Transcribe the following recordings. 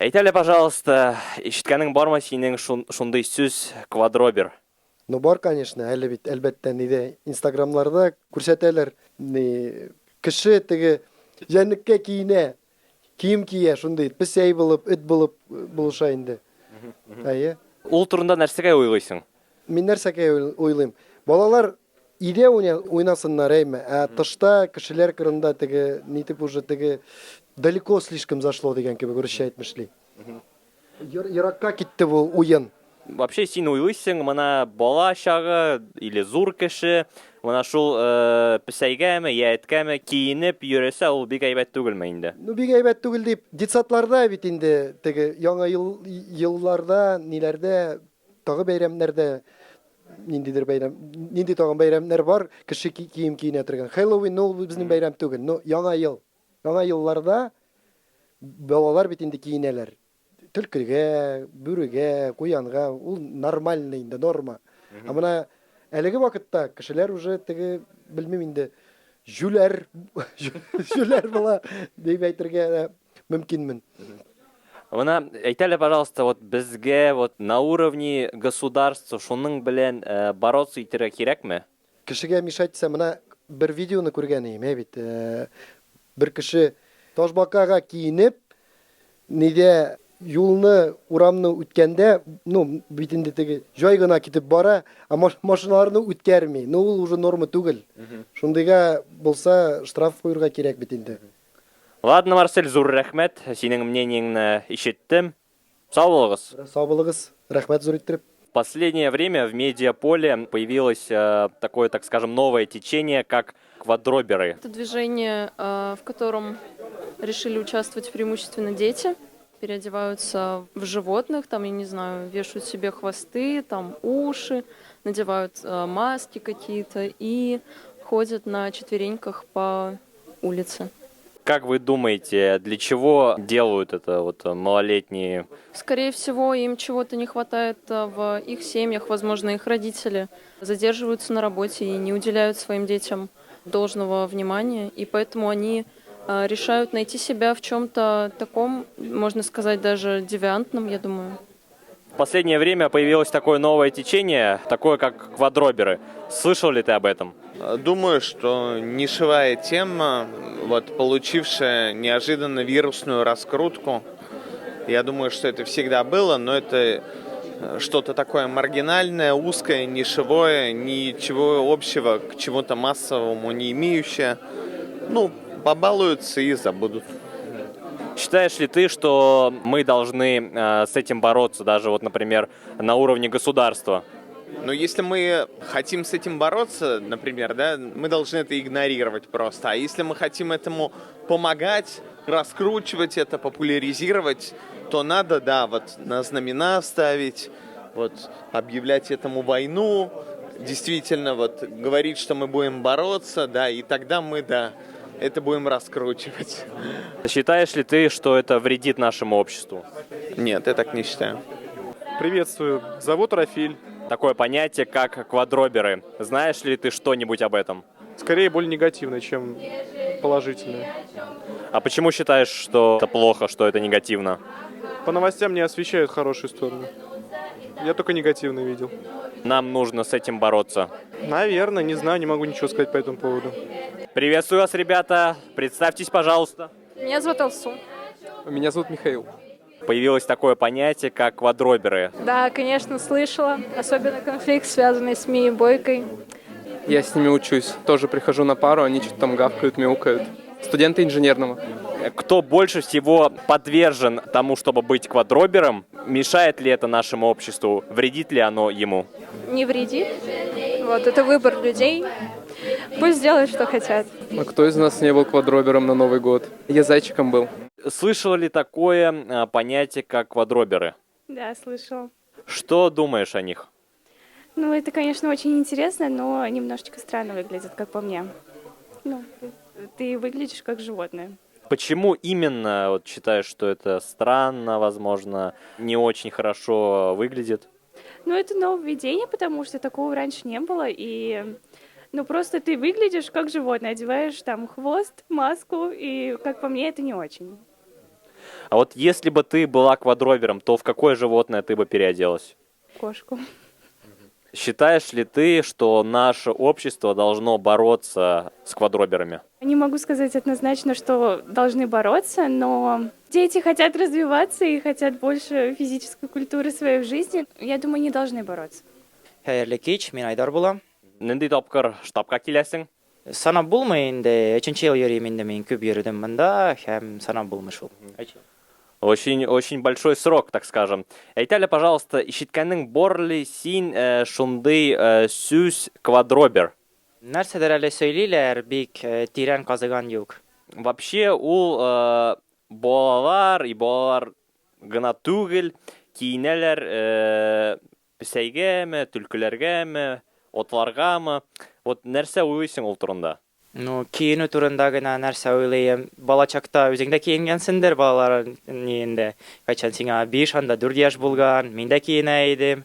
Әйт әле, пожалуйста, ишеткәнең бармы синең шундый сүз квадробер? Ну бар, конечно, әле бит әлбәттә ниде Инстаграмларда күрсәтәләр, ни кеше теге җәнлеккә киенә, кием кия, шундый песәй булып, эт булып булыша инде. Әйе. Ул турында нәрсәгә уйлыйсың? Мин нәрсәгә уйлыйм? Балалар өйдә уйнасыннар, әйме, ә тышта кешеләр кырында теге нитеп уже теге далеко слишком зашло дигән кебек русча әйтмешли. Еракка китте бу уен. Вообще син уйлыйсың, моны бала чагы или зур кеше, моны шул песәйгәме, я эткәме киенеп йөресә, ул бик әйбәт түгелме инде? Ну бик әйбәт түгел дип, детсадларда бит инде теге яңа елларда, ниләрдә, тагы бәйрәмнәрдә ниндидер бәйрәм, нинди тагын бәйрәмнәр бар, кеше кием киенә торган. Хэллоуин ну безнең бәйрәм түгел. Ну яңа ел. Яңа елларда балалар бит инде киенәләр. Төлкегә, бүрегә, куянга, ул нормальный инде, норма. Ә менә әлеге вакытта кешеләр уже теге белмим инде жүләр була дип әйтергә мөмкинмен. Моны әйт әле, пожалуйста, вот безгә вот на уровне государства шуның белән бороться итәргә кирәкме? Кешегә мишать итсә, менә бер видеоны күргән идем, бит. Бер кеше Ташбакага киенеп, нидә юлны, урамны үткәндә, ну, бит инде теге җай гына китеп бара, ә машиналарны үткәрми. Ну, ул уже норма түгел. Шундыйга булса, штраф куярга кирәк бит инде. Ладно, Марсель, зур рәхмәт. Синең мнениеңне ишеттем. Сау булыгыз. Сау булыгыз. Рәхмәт зур иттереп. В последнее время в медиаполе появилось такое, так скажем, новое течение, как квадроберы. Это движение, в котором решили участвовать преимущественно дети. Переодеваются в животных, там, я не знаю, вешают себе хвосты, там уши, надевают маски какие-то и ходят на четвереньках по улице. Как вы думаете, для чего делают это вот малолетние? Скорее всего, им чего-то не хватает в их семьях, возможно, их родители задерживаются на работе и не уделяют своим детям должного внимания, и поэтому они решают найти себя в чем-то таком, можно сказать, даже девиантном, я думаю. В последнее время появилось такое новое течение, такое как квадроберы. Слышал ли ты об этом? Думаю, что нишевая тема, вот, получившая неожиданно вирусную раскрутку, я думаю, что это всегда было, но это что-то такое маргинальное, узкое, нишевое, ничего общего к чему-то массовому не имеющее. Ну, побалуются и забудут. Считаешь ли ты, что мы должны с этим бороться, даже вот, например, на уровне государства? Но если мы хотим с этим бороться, например, да, мы должны это игнорировать просто. А если мы хотим этому помогать, раскручивать это, популяризировать, то надо, да, вот на знамена ставить, вот объявлять этому войну, действительно вот говорить, что мы будем бороться, да, и тогда мы, да, это будем раскручивать. Считаешь ли ты, что это вредит нашему обществу? Нет, я так не считаю. Приветствую, зовут Рафиль. Такое понятие, как квадроберы. Знаешь ли ты что-нибудь об этом? Скорее более негативное, чем положительное. А почему считаешь, что это плохо, что это негативно? По новостям не освещают хорошую сторону. Я только негативно видел. Нам нужно с этим бороться. Наверное, не знаю, не могу ничего сказать по этому поводу. Приветствую вас, ребята. Представьтесь, пожалуйста. Меня зовут Алсу. Меня зовут Михаил. Появилось такое понятие, как квадроберы. Да, конечно, слышала. Особенно конфликт, связанный с Мией Бойкой. Я с ними учусь. Тоже прихожу на пару, они что-то там гавкают, мяукают. Студенты инженерного. Кто больше всего подвержен тому, чтобы быть квадробером? Мешает ли это нашему обществу? Вредит ли оно ему? Не вредит. Вот, это выбор людей. Пусть делают, что хотят. А кто из нас не был квадробером на Новый год? Я зайчиком был. Слышал ли такое понятие, как квадроберы? Да, слышала. Что думаешь о них? Ну, это, конечно, очень интересно, но немножечко странно выглядит, как по мне. Ну, ты выглядишь как животное. Почему именно вот, считаешь, что это странно, возможно, не очень хорошо выглядит? Ну, это нововведение, потому что такого раньше не было, и... Ну, просто ты выглядишь как животное, одеваешь там хвост, маску, и, как по мне, это не очень. А вот если бы ты была квадробером, то в какое животное ты бы переоделась? Кошку. Считаешь ли ты, что наше общество должно бороться с квадроберами? Не могу сказать однозначно, что должны бороться, но дети хотят развиваться и хотят больше физической культуры в своей жизни. Я думаю, не должны бороться. Хәерле кич, мин Айдар булам. Нинди тапкыр штабка киләсең? Санап булмый инде, 3нче ел йөрим инде мин, күп йөрдем монда, һәм санап булмый шул. Очень большой срок, так скажем. Әйтәле, пожалуйста, ишеткәнең борли син шундый сүз квадробер. Нәрсәдер әле сөйлиләр, бик тирән казыган юк. Вообще, ул балалар гына түгел, киенәләр песәйгәме, төлкеләргәме, отларгамы. Вот нәрсә уйлыйсың ул турында? Ну, киену турында гына нәрсә уйлыйм. Балачакта үзең дә киенгәнсеңдер, балалар инде. Кайчан сиңа 5, анда 4 яшь булган, мин дә киенә идем.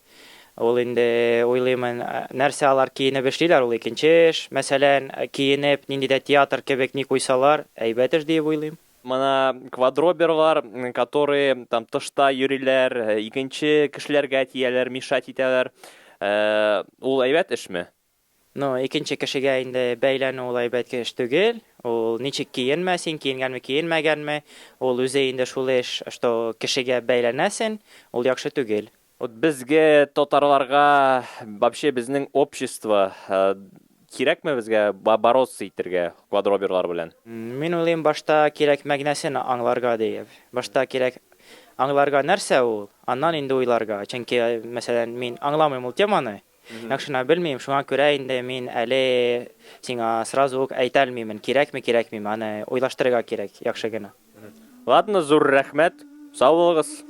Ул инде уйлыймын, нәрсә алар киенеп эшлиләр, ул икенче эш. Мәсәлән, киенеп, нинди дә театр кебек ни куйсалар, әйбәт эш дип уйлыйм. Мана квадроберлар, которые там тышта йөриләр, икенче кешеләргә тияләр, мишать итәләр. Ул әйбәт эшме? Ну, икенче кешегә инде бәйләнү ул әйбәт эш түгел. Ул ничек киенмәсен, киенгәнме, киенмәгәнме, ул үзе инде шул эш, что кешегә бәйләнәсен, ул яхшы түгел. Вот безгә татарларга, вообще безнең общество кирәкме безгә бороться итәргә квадроберлар белән? Мин уйлыйм, башта кирәк мәгънәсен аңларга дип. Башта кирәк аңларга нәрсә ул, аннан инде уйларга. Чөнки, мәсәлән, мин аңламыйм ул теманы. Яхшына белмим, шуңа күрә инде мин әле сиңа сразу ук әйтә алмыйм, кирәкме, кирәкме, аны уйлаштырырга кирәк, яхшы гына. Ладно, зур рәхмәт. Сау булыгыз.